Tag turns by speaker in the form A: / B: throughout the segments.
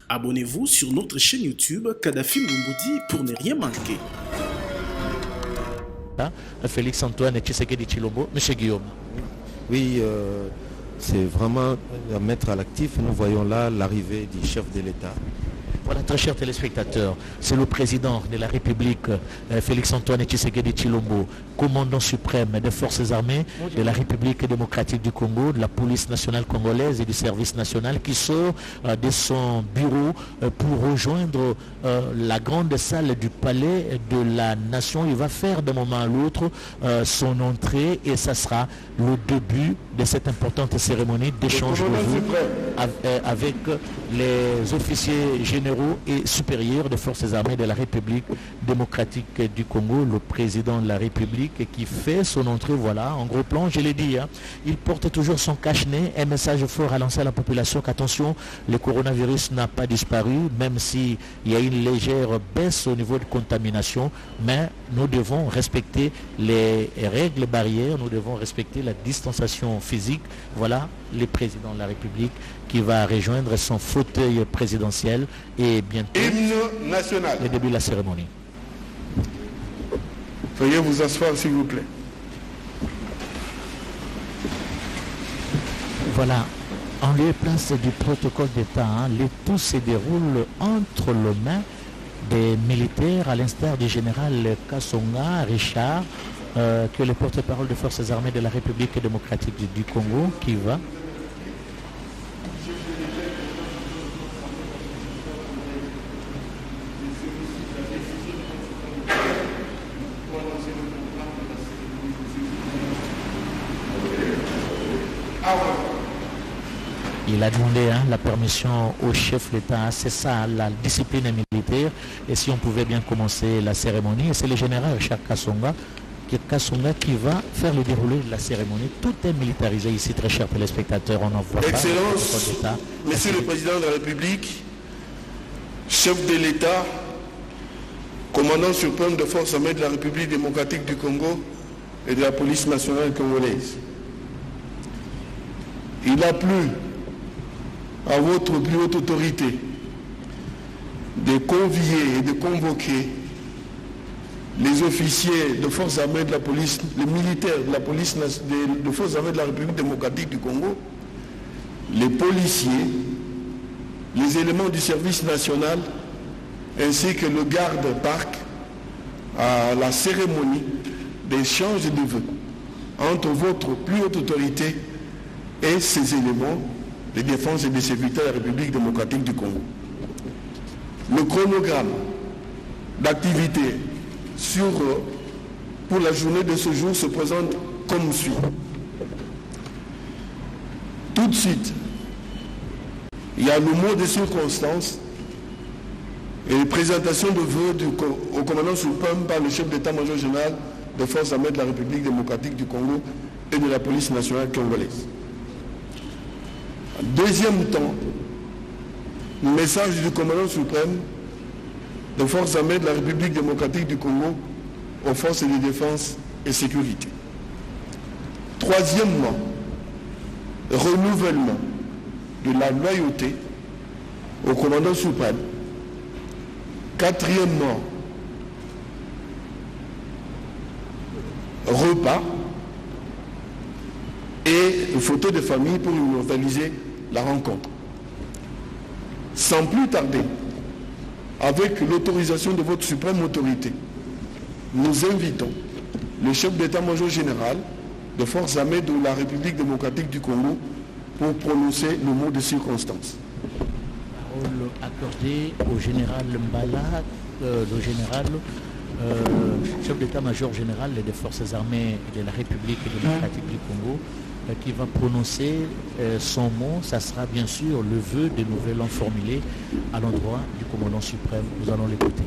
A: Abonnez-vous sur notre chaîne YouTube Kadhafi Moumoudi pour ne rien manquer.
B: Félix-Antoine Tshisekedi Tshilombo, M. Guillaume.
C: Oui, c'est vraiment à mettre à l'actif. Nous voyons là l'arrivée du chef de l'État.
B: Voilà, très chers téléspectateurs, c'est le président de la République, Félix-Antoine Tshisekedi Tshilombo, commandant suprême des forces armées de la République démocratique du Congo, de la police nationale congolaise et du service national, qui sort de son bureau pour rejoindre la grande salle du palais de la nation. Il va faire d'un moment à l'autre son entrée et ça sera le début de cette importante cérémonie d'échange de vues avec les officiers généraux et supérieurs des forces armées de la République démocratique du Congo, le président de la République qui fait son entrée, voilà, en gros plan, je l'ai dit, hein, il porte toujours son cache-nez, un message fort à lancer à la population qu'attention, le coronavirus n'a pas disparu, même s'il y a une légère baisse au niveau de contamination, mais nous devons respecter les règles barrières, nous devons respecter la distanciation physique. Voilà le président de la République qui va rejoindre son fauteuil présidentiel et bientôt
D: hymne national.
B: Le début de la cérémonie.
D: Veuillez vous asseoir s'il vous plaît.
B: Voilà, en lieu et place du protocole d'État, hein, le tout se déroule entre les mains des militaires, à l'instar du général Kassonga Richard, que est le porte-parole des forces armées de la République démocratique du Congo, qui va. Il a demandé la permission au chef d'État, c'est ça la discipline militaire, et si on pouvait bien commencer la cérémonie, et c'est le général Richard Kassonga qui va faire le déroulé de la cérémonie. Tout est militarisé ici, très chers téléspectateurs, on en voit pas.
D: Excellence, Monsieur le Président de la République, chef de l'État, commandant suprême de forces armées de la République démocratique du Congo et de la police nationale congolaise. Il a plu à votre plus haute autorité de convier et de convoquer les officiers de forces armées de la police, les militaires de la police de forces armées de la République démocratique du Congo, les policiers, les éléments du service national, ainsi que le garde-parc à la cérémonie d'échange de vœux entre votre plus haute autorité et ces éléments de défense et de sécurité de la République démocratique du Congo. Le chronogramme d'activité pour la journée de ce jour se présente comme suit. Tout de suite, il y a le mot de circonstance et les présentations de vœux au commandant suprême par le chef d'état-major général des forces armées de la République démocratique du Congo et de la police nationale congolaise. Deuxième temps, le message du commandant suprême des forces armées de la République démocratique du Congo aux forces de défense et sécurité. Troisièmement, renouvellement de la loyauté au commandant suprême. Quatrièmement, repas et une photo de famille pour immortaliser la rencontre. Sans plus tarder, avec l'autorisation de votre suprême autorité, nous invitons le chef d'état-major général des forces armées de la République démocratique du Congo pour prononcer le mot de circonstance.
B: Parole accordée au général Mbala, le général chef d'état-major général des forces armées de la République démocratique du Congo, qui va prononcer son mot. Ça sera bien sûr le vœu de nouvel an formulé à l'endroit du commandant suprême. Nous allons l'écouter.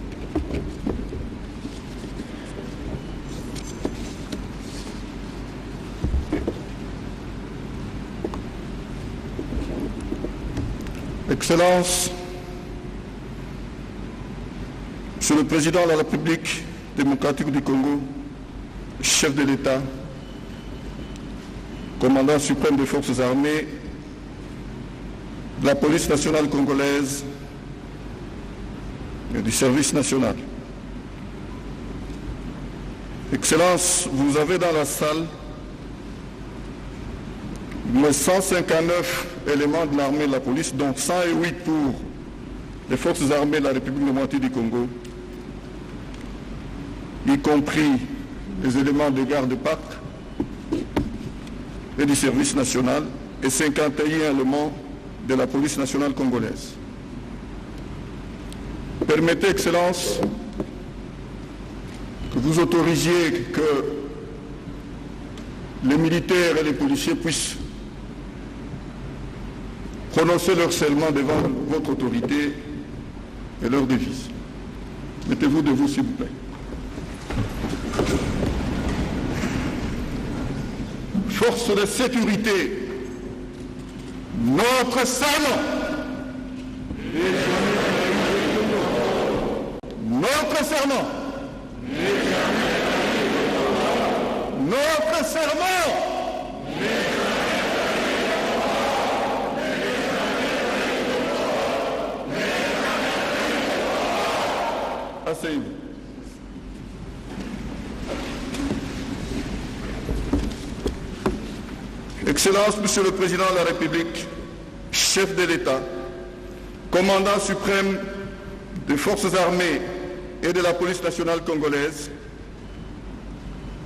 D: Excellence, Monsieur le Président de la République démocratique du Congo, chef de l'État, commandant suprême des forces armées, de la police nationale congolaise et du service national. Excellences, vous avez dans la salle les 159 éléments de l'armée de la police, dont 108 pour les forces armées de la République démocratique du Congo, y compris les éléments de garde-pacte et du service national, et 51 éléments de la police nationale congolaise. Permettez, Excellences, que vous autorisiez que les militaires et les policiers puissent prononcer leur serment devant votre autorité et leur devise. Mettez-vous debout, s'il vous plaît. Force de sécurité, notre serment. Notre serment. Notre serment. Asseyez-vous. Excellence, Monsieur le Président de la République, chef de l'État, commandant suprême des forces armées et de la police nationale congolaise,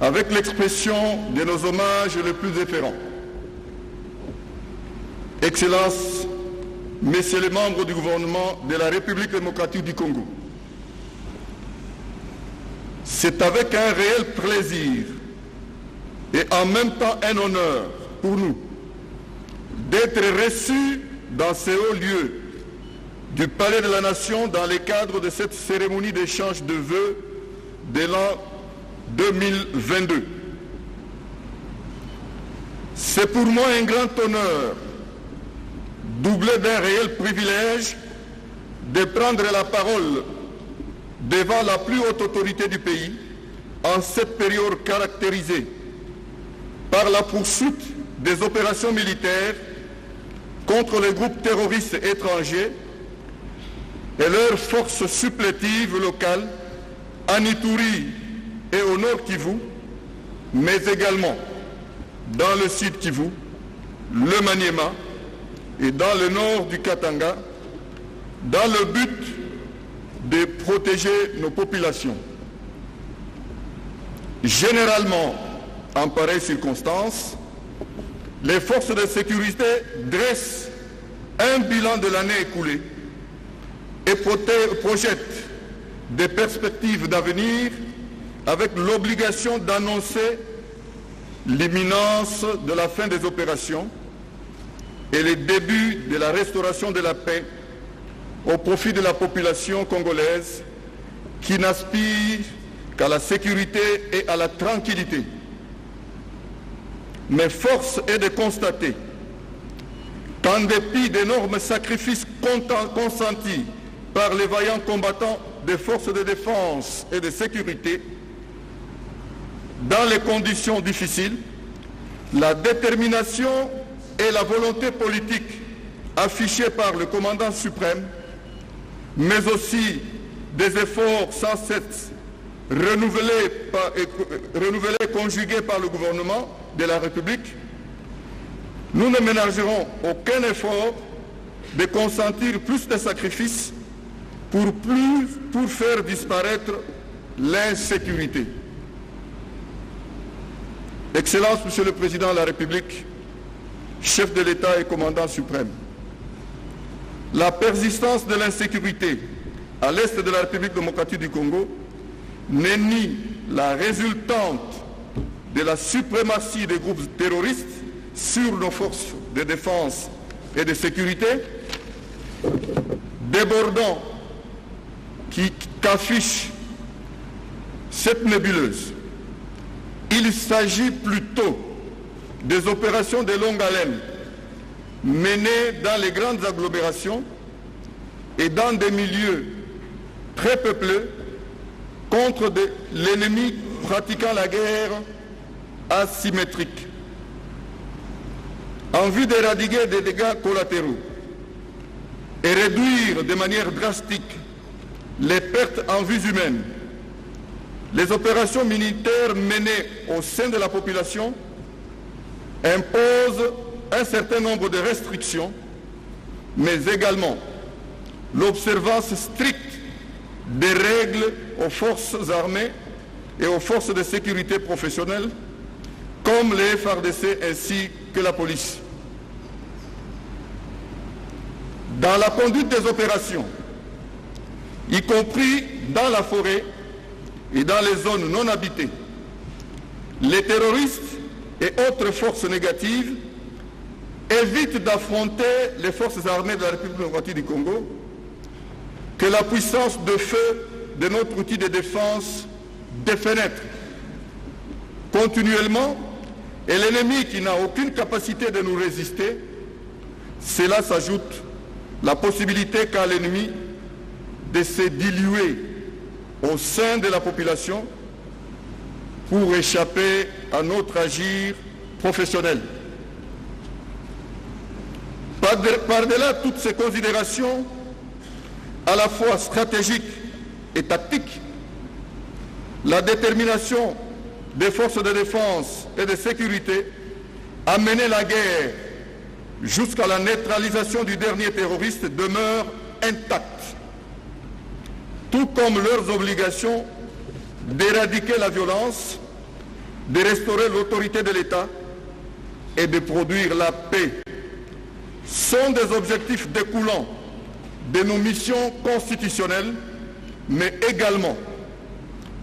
D: avec l'expression de nos hommages les plus déférents. Excellences, Messieurs les membres du gouvernement de la République démocratique du Congo, c'est avec un réel plaisir et en même temps un honneur pour nous d'être reçus dans ces hauts lieux du Palais de la Nation dans le cadre de cette cérémonie d'échange de vœux de l'an 2022. C'est pour moi un grand honneur, doublé d'un réel privilège, de prendre la parole devant la plus haute autorité du pays en cette période caractérisée par la poursuite des opérations militaires contre les groupes terroristes étrangers et leurs forces supplétives locales en Ituri et au nord Kivu, mais également dans le sud Kivu, le Maniema et dans le nord du Katanga, dans le but de protéger nos populations. Généralement, en pareille circonstance, les forces de sécurité dressent un bilan de l'année écoulée et projettent des perspectives d'avenir avec l'obligation d'annoncer l'imminence de la fin des opérations et le début de la restauration de la paix au profit de la population congolaise qui n'aspire qu'à la sécurité et à la tranquillité. Mais force est de constater qu'en dépit d'énormes sacrifices consentis par les vaillants combattants des forces de défense et de sécurité, dans les conditions difficiles, la détermination et la volonté politique affichées par le commandant suprême, mais aussi des efforts sans cesse renouvelés, conjugués par le gouvernement de la République, nous ne ménagerons aucun effort de consentir plus de sacrifices pour faire disparaître l'insécurité. Excellence, Monsieur le Président de la République, chef de l'État et commandant suprême, la persistance de l'insécurité à l'est de la République démocratique du Congo n'est ni la résultante de la suprématie des groupes terroristes sur nos forces de défense et de sécurité, débordant qu'affiche cette nébuleuse. Il s'agit plutôt des opérations de longue haleine menées dans les grandes agglomérations et dans des milieux très peuplés contre l'ennemi pratiquant la guerre asymétrique. En vue d'éradiquer des dégâts collatéraux et réduire de manière drastique
E: les pertes en vies humaines, les opérations militaires menées au sein de la population imposent un certain nombre de restrictions, mais également l'observance stricte des règles aux forces armées et aux forces de sécurité professionnelles, comme les FARDC ainsi que la police. Dans la conduite des opérations, y compris dans la forêt et dans les zones non habitées, les terroristes et autres forces négatives évitent d'affronter les forces armées de la République démocratique du Congo, que la puissance de feu de notre outil de défense défenêtre continuellement, et l'ennemi qui n'a aucune capacité de nous résister. Cela s'ajoute la possibilité qu'a l'ennemi de se diluer au sein de la population pour échapper à notre agir professionnel. Par-delà toutes ces considérations, à la fois stratégiques et tactiques, la détermination des forces de défense et de sécurité à mener la guerre jusqu'à la neutralisation du dernier terroriste demeure intacte, tout comme leurs obligations d'éradiquer la violence, de restaurer l'autorité de l'État et de produire la paix, sont des objectifs découlant de nos missions constitutionnelles, mais également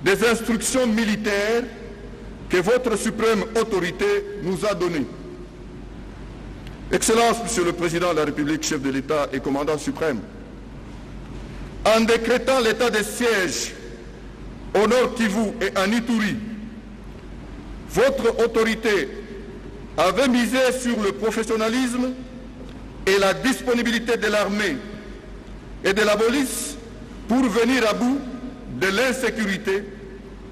E: des instructions militaires que votre suprême autorité nous a données. Excellence, Monsieur le Président de la République, chef de l'État et commandant suprême, en décrétant l'état de siège au Nord Kivu et en Ituri, votre autorité avait misé sur le professionnalisme et la disponibilité de l'armée et de la police pour venir à bout de l'insécurité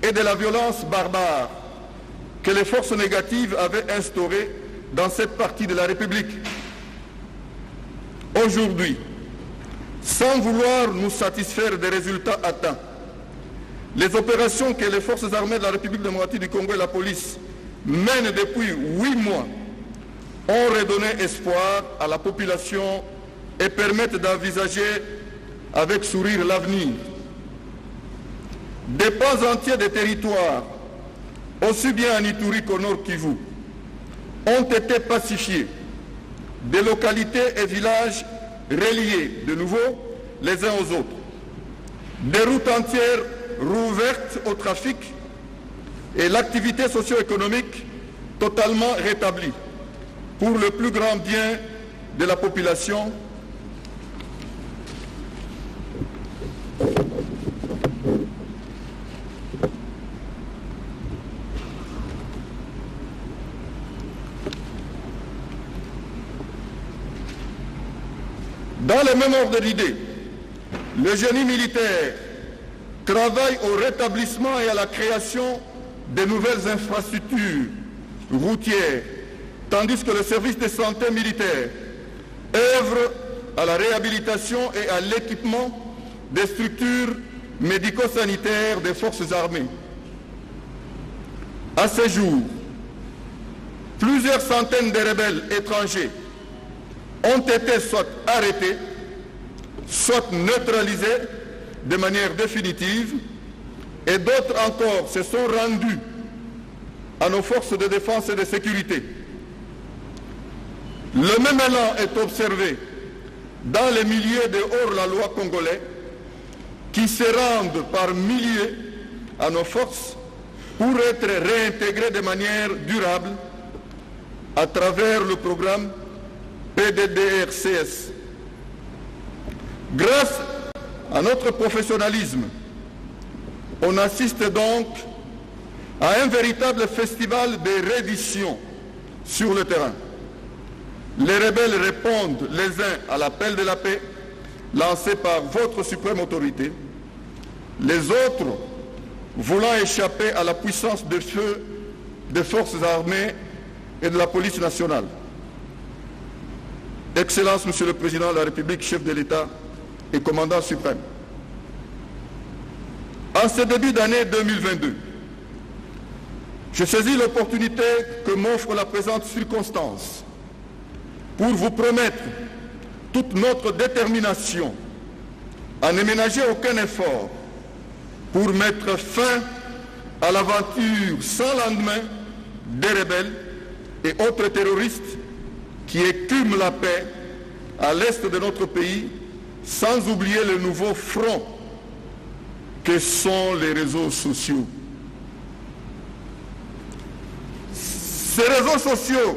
E: et de la violence barbare que les forces négatives avaient instaurées dans cette partie de la République. Aujourd'hui, sans vouloir nous satisfaire des résultats atteints, les opérations que les forces armées de la République démocratique du Congo et la police mènent depuis 8 mois ont redonné espoir à la population et permettent d'envisager avec sourire l'avenir. Des pans entiers des territoires, aussi bien en Ituri qu'au Nord Kivu, ont été pacifiés. Des localités et villages reliés de nouveau les uns aux autres. Des routes entières rouvertes au trafic et l'activité socio-économique totalement rétablie pour le plus grand bien de la population. Dans le même ordre d'idées, le génie militaire travaille au rétablissement et à la création de nouvelles infrastructures routières, tandis que le service de santé militaire œuvre à la réhabilitation et à l'équipement des structures médico-sanitaires des forces armées. À ce jour, plusieurs centaines de rebelles étrangers ont été soit arrêtés, soit neutralisés de manière définitive, et d'autres encore se sont rendus à nos forces de défense et de sécurité. Le même élan est observé dans les milliers de hors-la-loi congolais qui se rendent par milliers à nos forces pour être réintégrés de manière durable à travers le programme PDDRCS. Grâce à notre professionnalisme, on assiste donc à un véritable festival de reddition sur le terrain. Les rebelles répondent les uns à l'appel de la paix lancé par votre suprême autorité, les autres voulant échapper à la puissance de feu des forces armées et de la police nationale. Excellence, Monsieur le Président de la République, chef de l'État et commandant suprême, En ce début d'année 2022, je saisis l'opportunité que m'offre la présente circonstance pour vous promettre toute notre détermination à ne ménager aucun effort pour mettre fin à l'aventure sans lendemain des rebelles et autres terroristes qui écument la paix à l'est de notre pays, sans oublier le nouveau front que sont les réseaux sociaux. Ces réseaux sociaux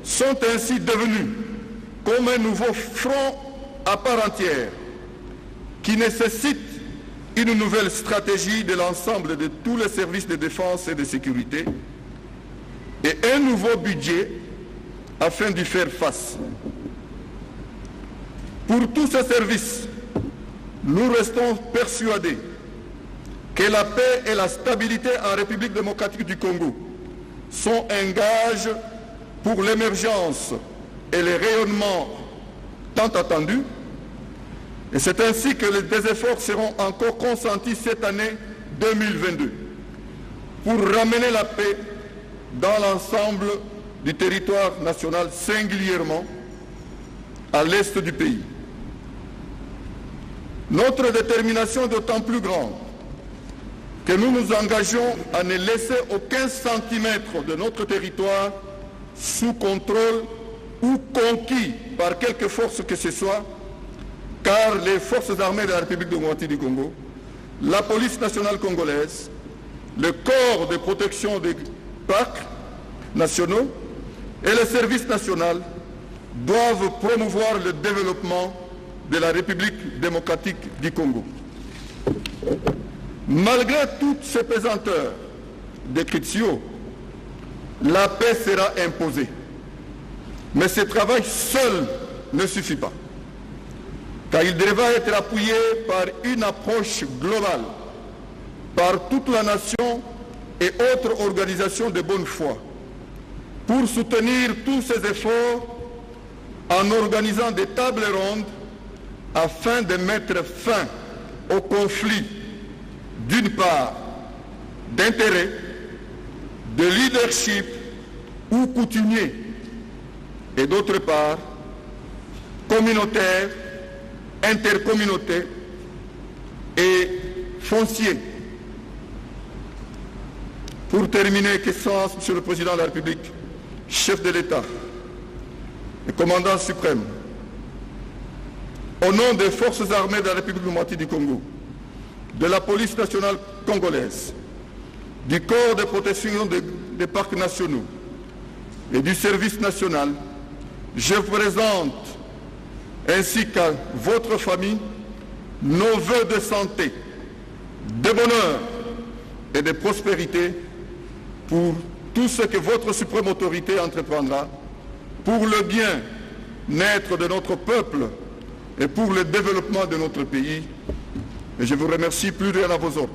E: sont ainsi devenus comme un nouveau front à part entière qui nécessite une nouvelle stratégie de l'ensemble de tous les services de défense et de sécurité et un nouveau budget afin d'y faire face. Pour tous ces services, nous restons persuadés que la paix et la stabilité en République démocratique du Congo sont un gage pour l'émergence et le rayonnement tant attendus. Et c'est ainsi que des efforts seront encore consentis cette année 2022 pour ramener la paix dans l'ensemble du territoire national, singulièrement à l'est du pays. Notre détermination est d'autant plus grande que nous nous engageons à ne laisser aucun centimètre de notre territoire sous contrôle ou conquis par quelque force que ce soit, car les forces armées de la République démocratique du Congo, la police nationale congolaise, le corps de protection des parcs nationaux et le service national doivent promouvoir le développement de la République démocratique du Congo. Malgré toutes ces pesanteurs d'écriture, la paix sera imposée. Mais ce travail seul ne suffit pas, car il devra être appuyé par une approche globale, par toute la nation et autres organisations de bonne foi, pour soutenir tous ces efforts en organisant des tables rondes afin de mettre fin au conflit, d'une part, d'intérêt, de leadership ou coutumier, et d'autre part, communautaire, intercommunauté et foncier. Pour terminer, Excellence, Monsieur le Président de la République, chef de l'État et commandant suprême, au nom des forces armées de la République démocratique du Congo, de la police nationale congolaise, du corps de protection des parcs nationaux et du service national, je vous présente, ainsi qu'à votre famille, nos vœux de santé, de bonheur et de prospérité pour tout ce que votre suprême autorité entreprendra pour le bien-être de notre peuple et pour le développement de notre pays. Et je vous remercie plus rien à vos ordres.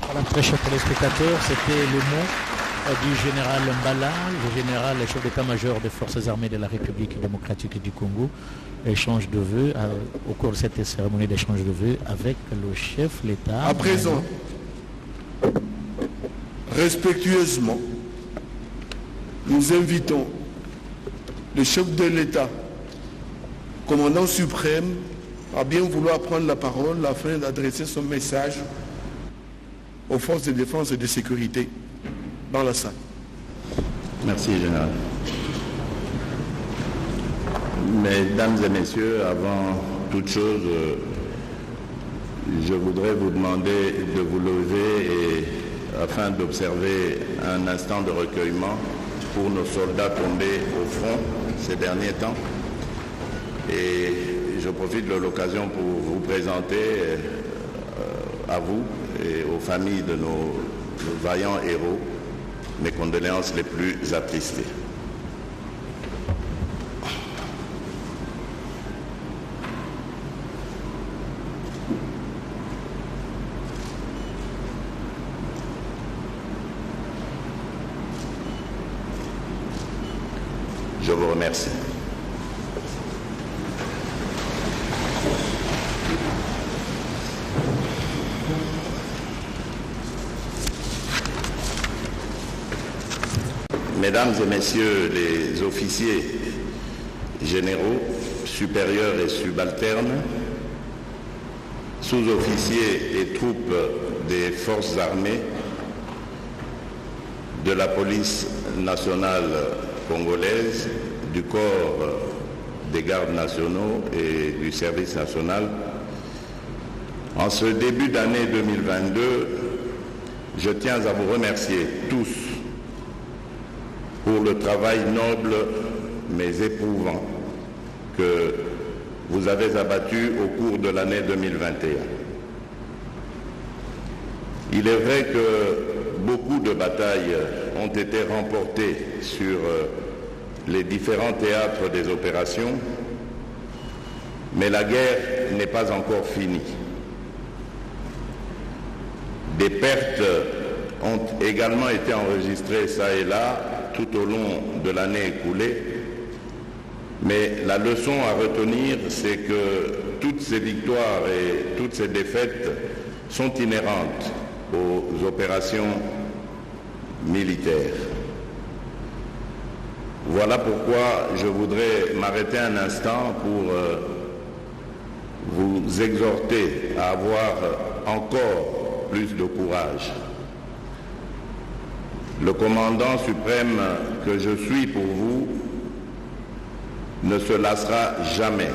B: Voilà, très chers téléspectateurs, c'était le mot du général Mbala, le général chef d'état-major des forces armées de la République démocratique du Congo. Échange de vœux, au cours de cette cérémonie d'échange de vœux avec le chef de l'État.
D: À présent, respectueusement, nous invitons le chef de l'État, commandant suprême, à bien vouloir prendre la parole afin d'adresser son message aux forces de défense et de sécurité dans la salle.
F: Merci, Général. Mesdames et messieurs, avant toute chose, je voudrais vous demander de vous lever afin d'observer un instant de recueillement pour nos soldats tombés au front ces derniers temps. Et je profite de l'occasion pour vous présenter à vous et aux familles de nos vaillants héros mes condoléances les plus attristées. Je vous remercie. Mesdames et Messieurs les officiers généraux, supérieurs et subalternes, sous-officiers et troupes des forces armées, de la police nationale congolaise, du corps des gardes nationaux et du service national, en ce début d'année 2022, je tiens à vous remercier tous pour le travail noble mais éprouvant que vous avez abattu au cours de l'année 2021. Il est vrai que beaucoup de batailles ont été remportées sur les différents théâtres des opérations, mais la guerre n'est pas encore finie. Des pertes ont également été enregistrées ça et là tout au long de l'année écoulée, mais la leçon à retenir, c'est que toutes ces victoires et toutes ces défaites sont inhérentes aux opérations militaires. Voilà pourquoi je voudrais m'arrêter un instant pour vous exhorter à avoir encore plus de courage. Le commandant suprême que je suis pour vous ne se lassera jamais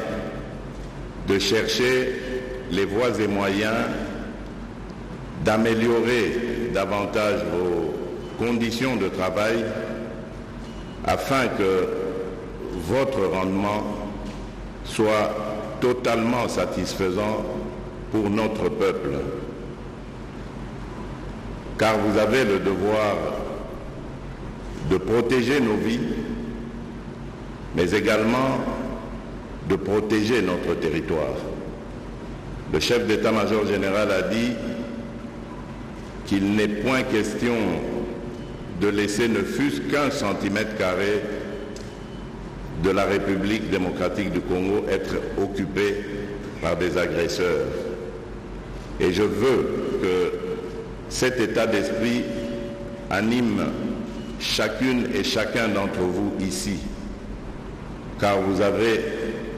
F: de chercher les voies et moyens d'améliorer davantage vos conditions de travail afin que votre rendement soit totalement satisfaisant pour notre peuple. Car vous avez le devoir de protéger nos vies, mais également de protéger notre territoire. Le chef d'état-major général a dit qu'il n'est point question de laisser ne fût-ce qu'un centimètre carré de la République démocratique du Congo être occupé par des agresseurs. Et je veux que cet état d'esprit anime chacune et chacun d'entre vous ici, car vous avez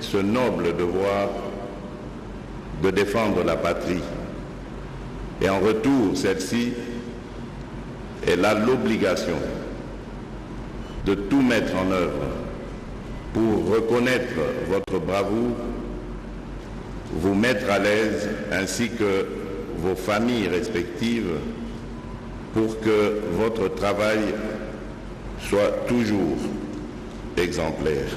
F: ce noble devoir de défendre la patrie. Et en retour, celle-ci, elle a l'obligation de tout mettre en œuvre pour reconnaître votre bravoure, vous mettre à l'aise, ainsi que vos familles respectives, pour que votre travail soit toujours exemplaire.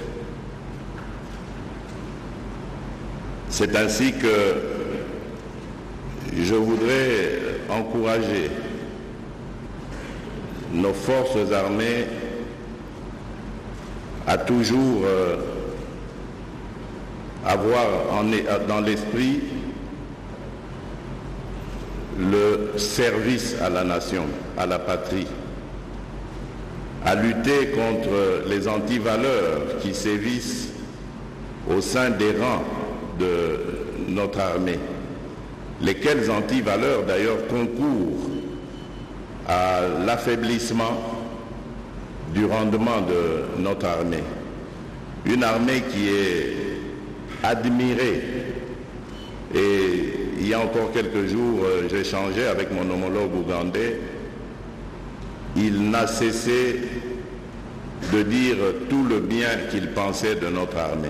F: C'est ainsi que je voudrais encourager nos forces armées à toujours avoir dans l'esprit le service à la nation, à la patrie, à lutter contre les antivaleurs qui sévissent au sein des rangs de notre armée, lesquelles antivaleurs d'ailleurs concourent à l'affaiblissement du rendement de notre armée. Une armée qui est admirée. Et il y a encore quelques jours, j'échangeais avec mon homologue ougandais. Il n'a cessé de dire tout le bien qu'il pensait de notre armée.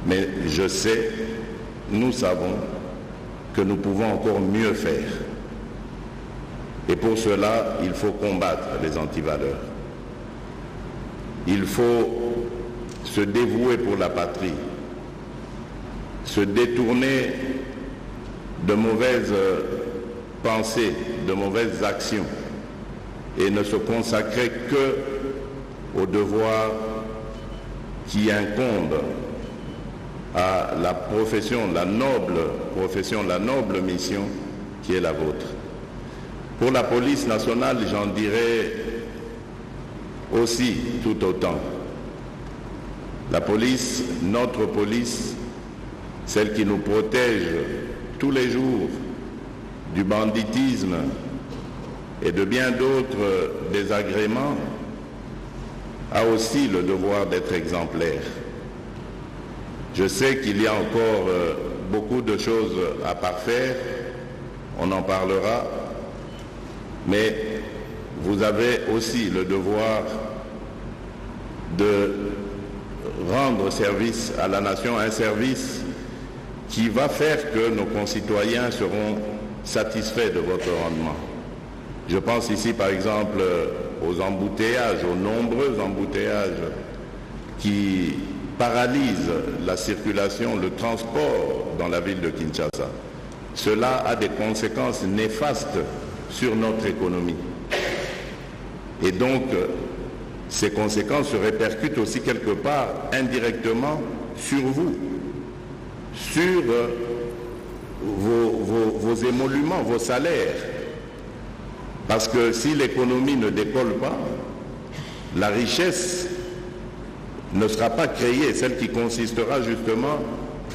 F: Mais je sais, nous savons que nous pouvons encore mieux faire. Et pour cela, il faut combattre les antivaleurs. Il faut se dévouer pour la patrie, se détourner de mauvaises pensées, de mauvaises actions, et ne se consacrer que au devoir qui incombe à la profession, la noble profession, la noble mission qui est la vôtre. Pour la police nationale, j'en dirais aussi tout autant. La police, notre police, celle qui nous protège tous les jours du banditisme et de bien d'autres désagréments, a aussi le devoir d'être exemplaire. Je sais qu'il y a encore beaucoup de choses à parfaire, on en parlera, mais vous avez aussi le devoir de rendre service à la nation, un service qui va faire que nos concitoyens seront satisfaits de votre rendement. Je pense ici par exemple aux embouteillages, aux nombreux embouteillages qui paralysent la circulation, le transport dans la ville de Kinshasa. Cela a des conséquences néfastes sur notre économie. Et donc, ces conséquences se répercutent aussi quelque part indirectement sur vous, sur vos émoluments, vos salaires. Parce que si l'économie ne décolle pas, la richesse ne sera pas créée, celle qui consistera justement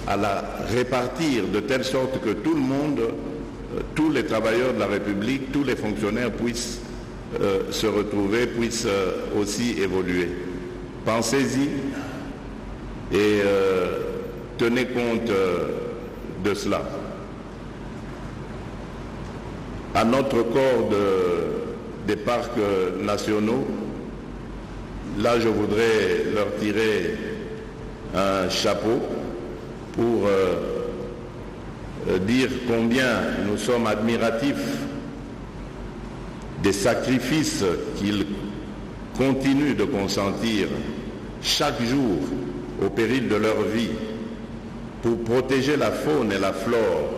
F: à la répartir de telle sorte que tout le monde, tous les travailleurs de la République, tous les fonctionnaires puissent se retrouver, puissent aussi évoluer. Pensez-y et tenez compte de cela. À notre corps des parcs nationaux, là je voudrais leur tirer un chapeau pour dire combien nous sommes admiratifs des sacrifices qu'ils continuent de consentir chaque jour au péril de leur vie pour protéger la faune et la flore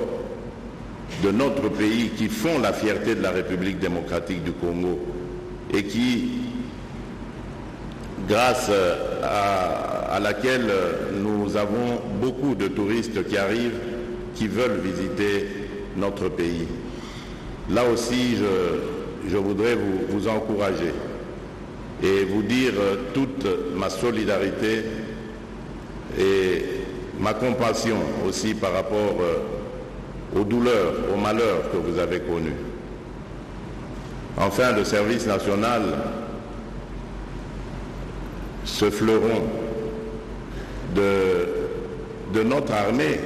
F: de notre pays, qui font la fierté de la République démocratique du Congo et qui, grâce à laquelle nous avons beaucoup de touristes qui arrivent, qui veulent visiter notre pays. Là aussi, je voudrais vous encourager et vous dire toute ma solidarité et ma compassion aussi par rapport aux douleurs, aux malheurs que vous avez connus. Enfin, le service national, ce fleuron de notre armée,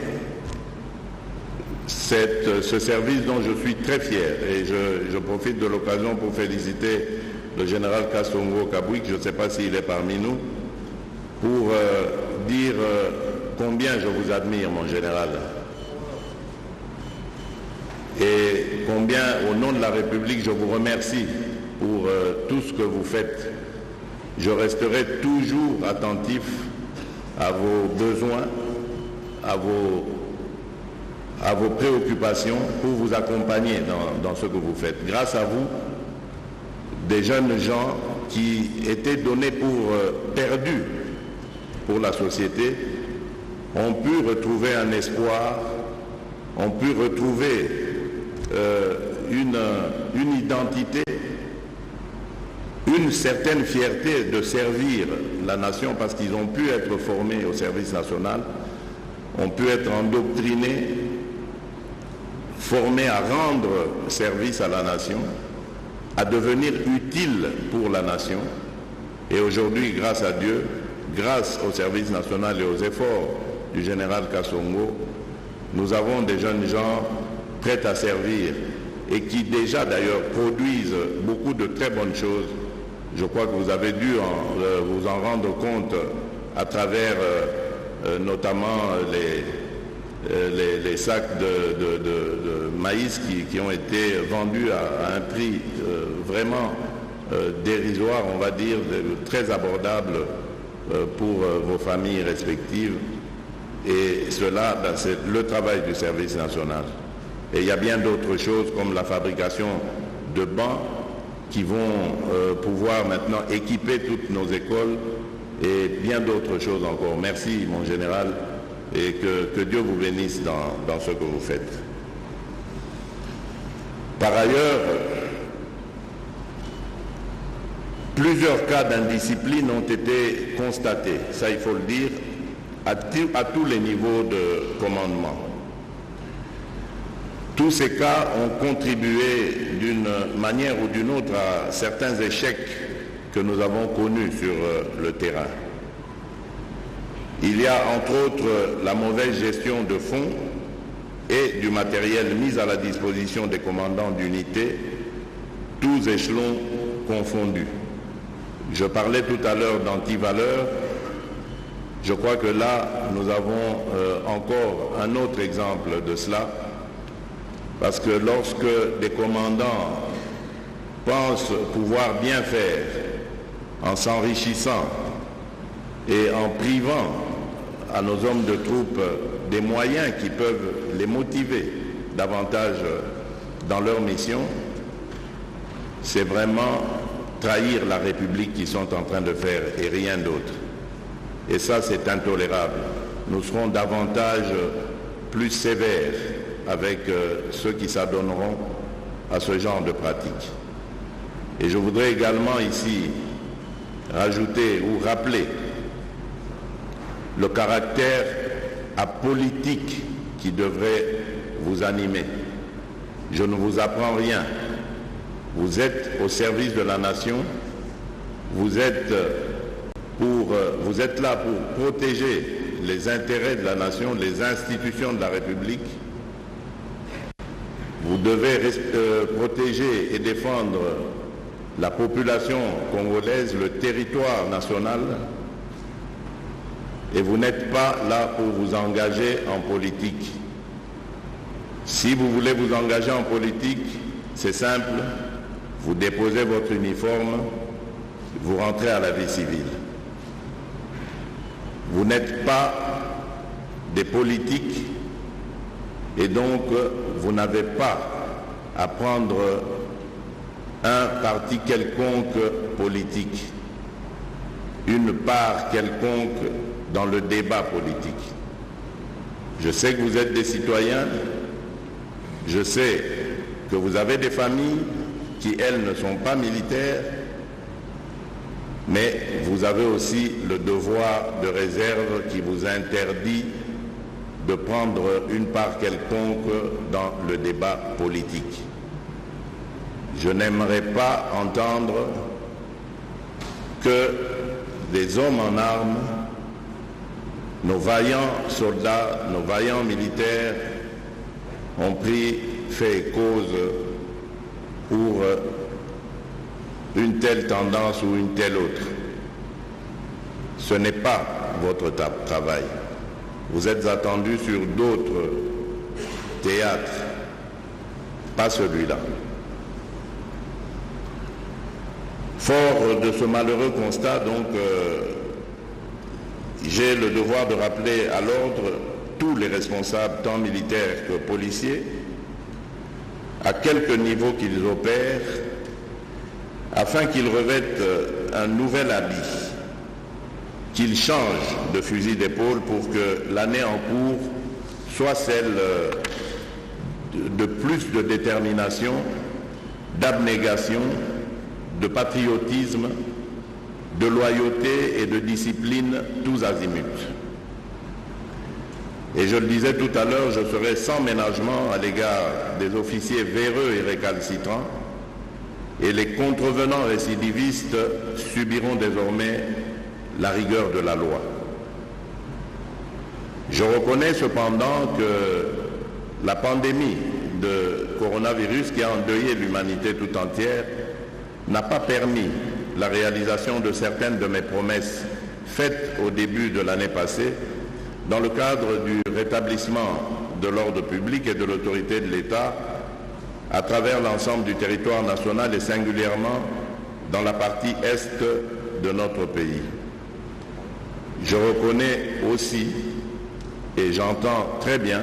F: ce service dont je suis très fier, et je profite de l'occasion pour féliciter le général Kasongo Kabouik, je ne sais pas s'il est parmi nous, pour dire combien je vous admire, mon général, et combien, au nom de la République, je vous remercie pour tout ce que vous faites. Je resterai toujours attentif à vos besoins, à vos préoccupations pour vous accompagner dans ce que vous faites. Grâce à vous, des jeunes gens qui étaient donnés pour perdus pour la société ont pu retrouver un espoir, ont pu retrouver une identité, une certaine fierté de servir la nation parce qu'ils ont pu être formés au service national, ont pu être endoctrinés, formés à rendre service à la nation, à devenir utiles pour la nation. Et aujourd'hui, grâce à Dieu, grâce au service national et aux efforts du général Kasongo, nous avons des jeunes gens prêts à servir et qui déjà d'ailleurs produisent beaucoup de très bonnes choses. Je crois que vous avez dû vous en rendre compte à travers notamment les sacs de maïs qui ont été vendus à un prix vraiment dérisoire, on va dire, très abordable pour vos familles respectives. Et cela, c'est le travail du service national. Et il y a bien d'autres choses comme la fabrication de bancs qui vont pouvoir maintenant équiper toutes nos écoles et bien d'autres choses encore. Merci mon général et que Dieu vous bénisse dans ce que vous faites. Par ailleurs, plusieurs cas d'indiscipline ont été constatés, ça il faut le dire, à tous les niveaux de commandement. Tous ces cas ont contribué d'une manière ou d'une autre à certains échecs que nous avons connus sur le terrain. Il y a entre autres la mauvaise gestion de fonds et du matériel mis à la disposition des commandants d'unités, tous échelons confondus. Je parlais tout à l'heure d'antivaleurs. Je crois que là, nous avons encore un autre exemple de cela, parce que lorsque des commandants pensent pouvoir bien faire en s'enrichissant et en privant à nos hommes de troupes des moyens qui peuvent les motiver davantage dans leur mission, c'est vraiment trahir la République qu'ils sont en train de faire et rien d'autre. Et ça, c'est intolérable. Nous serons davantage plus sévères avec ceux qui s'adonneront à ce genre de pratique. Et je voudrais également ici rajouter ou rappeler le caractère apolitique qui devrait vous animer. Je ne vous apprends rien. Vous êtes au service de la nation, vous êtes là pour protéger les intérêts de la nation, les institutions de la République. Vous devez protéger et défendre la population congolaise, le territoire national, et vous n'êtes pas là pour vous engager en politique. Si vous voulez vous engager en politique, c'est simple, vous déposez votre uniforme, vous rentrez à la vie civile. Vous n'êtes pas des politiques et donc vous n'avez pas à prendre un parti quelconque politique, une part quelconque dans le débat politique. Je sais que vous êtes des citoyens, je sais que vous avez des familles qui, elles, ne sont pas militaires, mais vous avez aussi le devoir de réserve qui vous interdit de prendre une part quelconque dans le débat politique. Je n'aimerais pas entendre que des hommes en armes, nos vaillants soldats, nos vaillants militaires ont pris fait et cause pour une telle tendance ou une telle autre. Ce n'est pas votre travail. Vous êtes attendus sur d'autres théâtres, pas celui-là. Fort de ce malheureux constat, donc, j'ai le devoir de rappeler à l'ordre tous les responsables, tant militaires que policiers, à quelque niveau qu'ils opèrent, afin qu'ils revêtent un nouvel habit, qu'ils changent de fusil d'épaule pour que l'année en cours soit celle de plus de détermination, d'abnégation, de patriotisme, de loyauté et de discipline tous azimuts. Et je le disais tout à l'heure, je serai sans ménagement à l'égard des officiers véreux et récalcitrants, et les contrevenants récidivistes subiront désormais la rigueur de la loi. Je reconnais cependant que la pandémie de coronavirus qui a endeuillé l'humanité tout entière n'a pas permis la réalisation de certaines de mes promesses faites au début de l'année passée dans le cadre du rétablissement de l'ordre public et de l'autorité de l'État à travers l'ensemble du territoire national et singulièrement dans la partie est de notre pays. Je reconnais aussi, et j'entends très bien,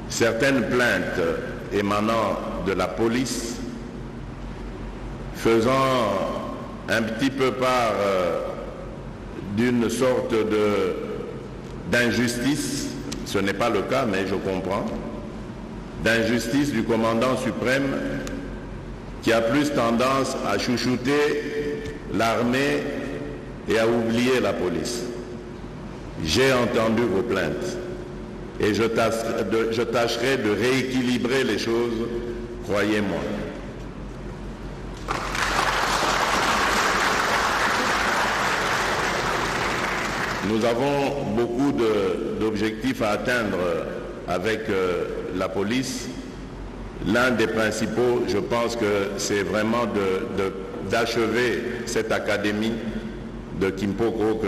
F: certaines plaintes émanant de la police faisant un petit peu part d'une sorte d'injustice, ce n'est pas le cas, mais je comprends, d'injustice du commandant suprême qui a plus tendance à chouchouter l'armée et à oublier la police. J'ai entendu vos plaintes. et je tâcherai de rééquilibrer les choses, croyez-moi. Nous avons beaucoup d'objectifs à atteindre avec la police. L'un des principaux, je pense que c'est vraiment d'achever cette académie de Kimpoko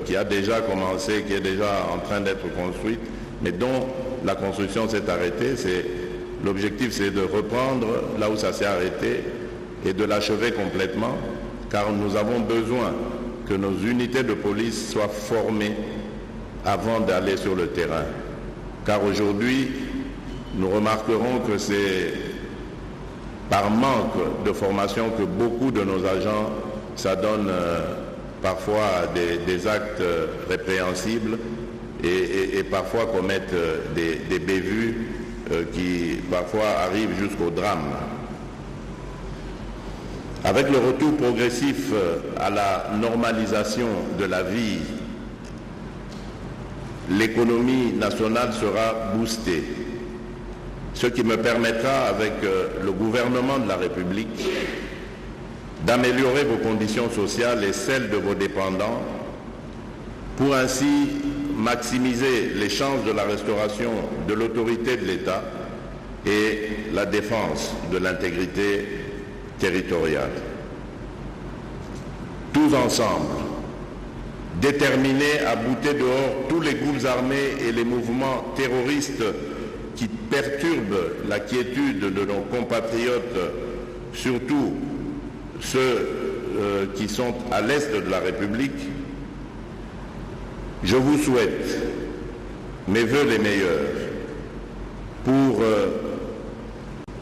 F: qui a déjà commencé, qui est déjà en train d'être construite, mais dont la construction s'est arrêtée. L'objectif, c'est de reprendre là où ça s'est arrêté et de l'achever complètement, car nous avons besoin que nos unités de police soient formées avant d'aller sur le terrain. Car aujourd'hui, nous remarquerons que c'est par manque de formation que beaucoup de nos agents s'adonnent parfois à des actes répréhensibles et parfois commettent des bévues qui parfois arrivent jusqu'au drame. Avec le retour progressif à la normalisation de la vie, l'économie nationale sera boostée, ce qui me permettra, avec le gouvernement de la République, d'améliorer vos conditions sociales et celles de vos dépendants, pour ainsi maximiser les chances de la restauration de l'autorité de l'État et la défense de l'intégrité territoriale. Tous ensemble, déterminés à bouter dehors tous les groupes armés et les mouvements terroristes qui perturbent la quiétude de nos compatriotes, surtout ceux qui sont à l'est de la République, je vous souhaite mes vœux les meilleurs pour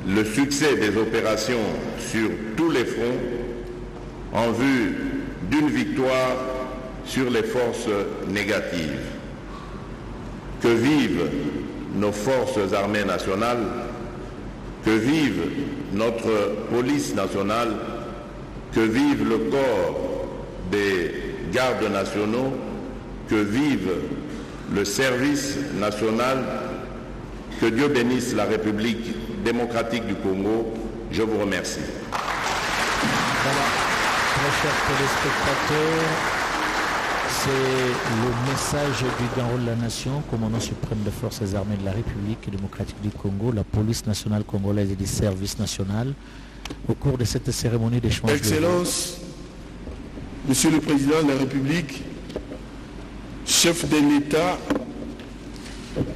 F: le succès des opérations sur tous les fronts en vue d'une victoire sur les forces négatives. Que vivent nos forces armées nationales, que vive notre police nationale, que vive le corps des gardes nationaux, que vive le service national, que Dieu bénisse la République démocratique du Congo. Je vous remercie.
B: Voilà, très chers téléspectateurs, c'est le message du Grand Rôle de la Nation, commandant suprême des forces armées de la République démocratique du Congo, la police nationale congolaise et des services nationaux, au cours de cette cérémonie d'échange.
D: Excellence, Monsieur le Président de la République, chef de l'État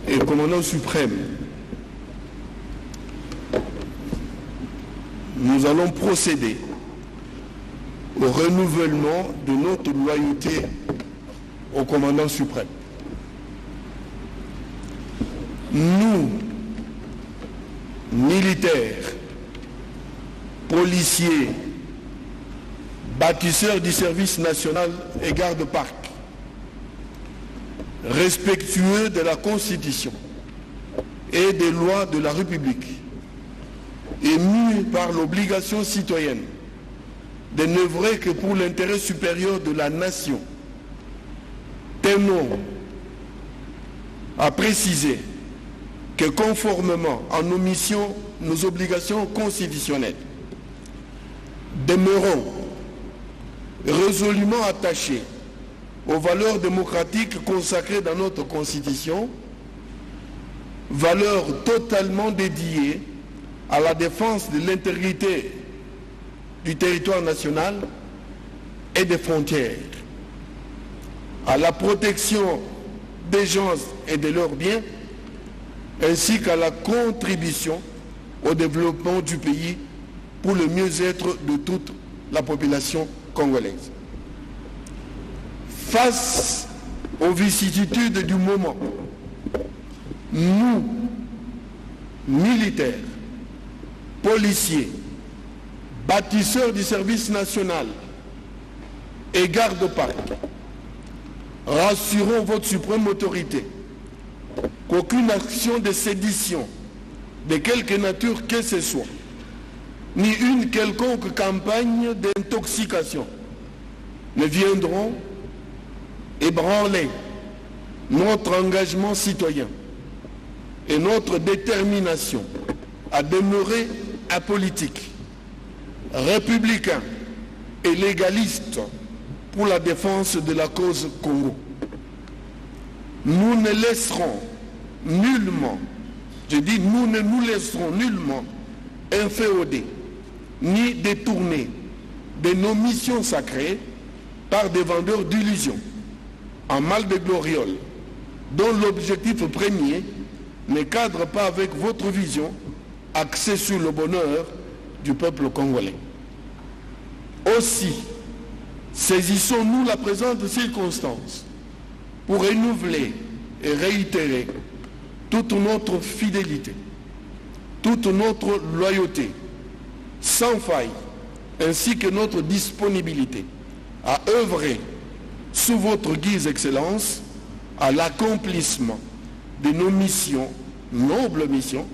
D: et commandant suprême, nous allons procéder au renouvellement de notre loyauté au commandant suprême. Nous, militaires, policiers, bâtisseurs du service national et garde-parc, respectueux de la Constitution et des lois de la République, et mus par l'obligation citoyenne de n'œuvrer que pour l'intérêt supérieur de la nation, tenons à préciser que conformément à nos missions, nos obligations constitutionnelles, demeurons résolument attachés aux valeurs démocratiques consacrées dans notre Constitution, valeurs totalement dédiées à la défense de l'intégrité du territoire national et des frontières, à la protection des gens et de leurs biens, ainsi qu'à la contribution au développement du pays pour le mieux-être de toute la population congolaise. Face aux vicissitudes du moment, nous, militaires, policiers, bâtisseurs du service national et garde-parc, rassurons votre suprême autorité qu'aucune action de sédition de quelque nature que ce soit, ni une quelconque campagne d'intoxication ne viendront ébranler notre engagement citoyen et notre détermination à demeurer apolitique, républicain et légaliste pour la défense de la cause Congo. Nous ne laisserons nullement, je dis nous ne nous laisserons nullement inféoder ni détourner de nos missions sacrées par des vendeurs d'illusions en mal de gloriole, dont l'objectif premier ne cadre pas avec votre vision axée sur le bonheur du peuple congolais. Aussi, saisissons-nous la présente circonstance pour renouveler et réitérer toute notre fidélité, toute notre loyauté, sans faille, ainsi que notre disponibilité à œuvrer sous votre guise, Excellence, à l'accomplissement de nos missions, nobles missions,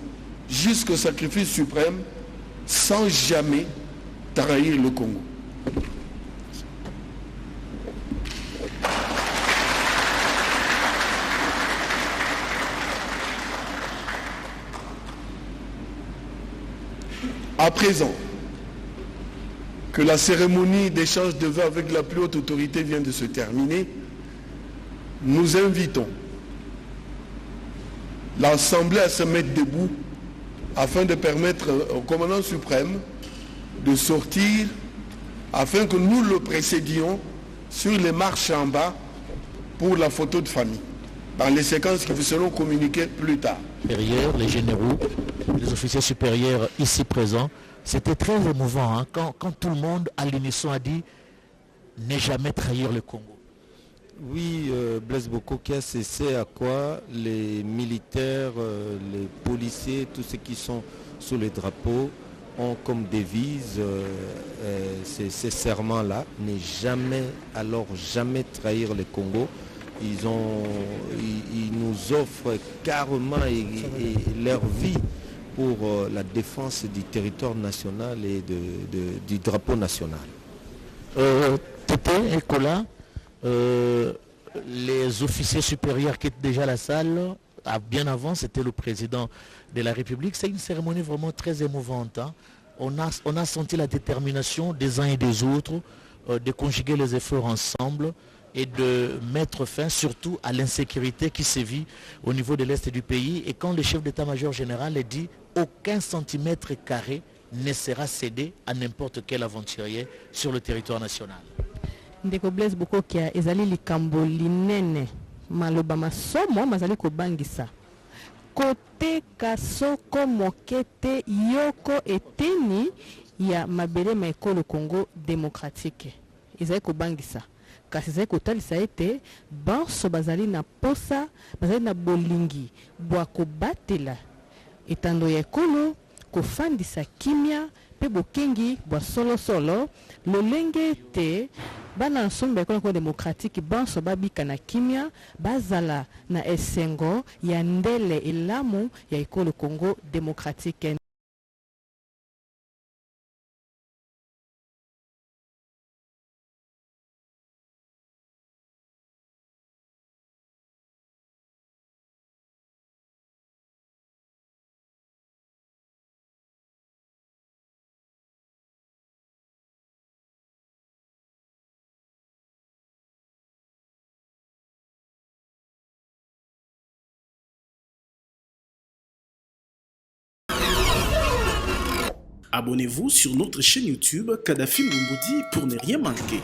D: jusqu'au sacrifice suprême, sans jamais trahir le Congo. À présent que la cérémonie d'échange de vœux avec la plus haute autorité vient de se terminer, nous invitons l'Assemblée à se mettre debout afin de permettre au commandant suprême de sortir afin que nous le précédions sur les marches en bas pour la photo de famille, dans les séquences qui vous seront communiquées plus tard.
B: Les généraux, les officiers supérieurs ici présents, c'était très émouvant hein, quand tout le monde à l'unisson a dit « ne jamais trahir le Congo ».
C: Oui, Blaise Bokokia, c'est à quoi les militaires, les policiers, tous ceux qui sont sous les drapeaux ont comme devise ces serments-là, ne jamais, alors jamais trahir le Congo. Ils nous offrent carrément leur vie pour la défense du territoire national et du drapeau national.
B: Tété et Kola, les officiers supérieurs quittent déjà la salle. Bien avant, c'était le président de la République. C'est une cérémonie vraiment très émouvante. Hein. On a senti la détermination des uns et des autres de conjuguer les efforts ensemble et de mettre fin surtout à l'insécurité qui sévit au niveau de l'Est du pays. Et quand le chef d'état-major général a dit « aucun centimètre carré ne sera cédé à n'importe quel aventurier sur le territoire national ».
G: Ndeko Blaise Bokokia ezali likambo linene maloba masomo mazali kobangisa kote kasoko mokete yoko eteni ya mabele maekolo Congo démocratique ezali kobangisa kasi ezali kotalisa ete banso bazali na posa bazali na bolingi bwa kobatela etando ya ekolo kofandisa kimia pe bokengi bwa solo lolenge te bana nsombe ekolo démocratique banso babika na kimia bazala na esengo ya ndele elamu ya ekolo Congo démocratique.
A: Abonnez-vous sur notre chaîne YouTube Kadhafi Mboumoudi pour ne rien manquer.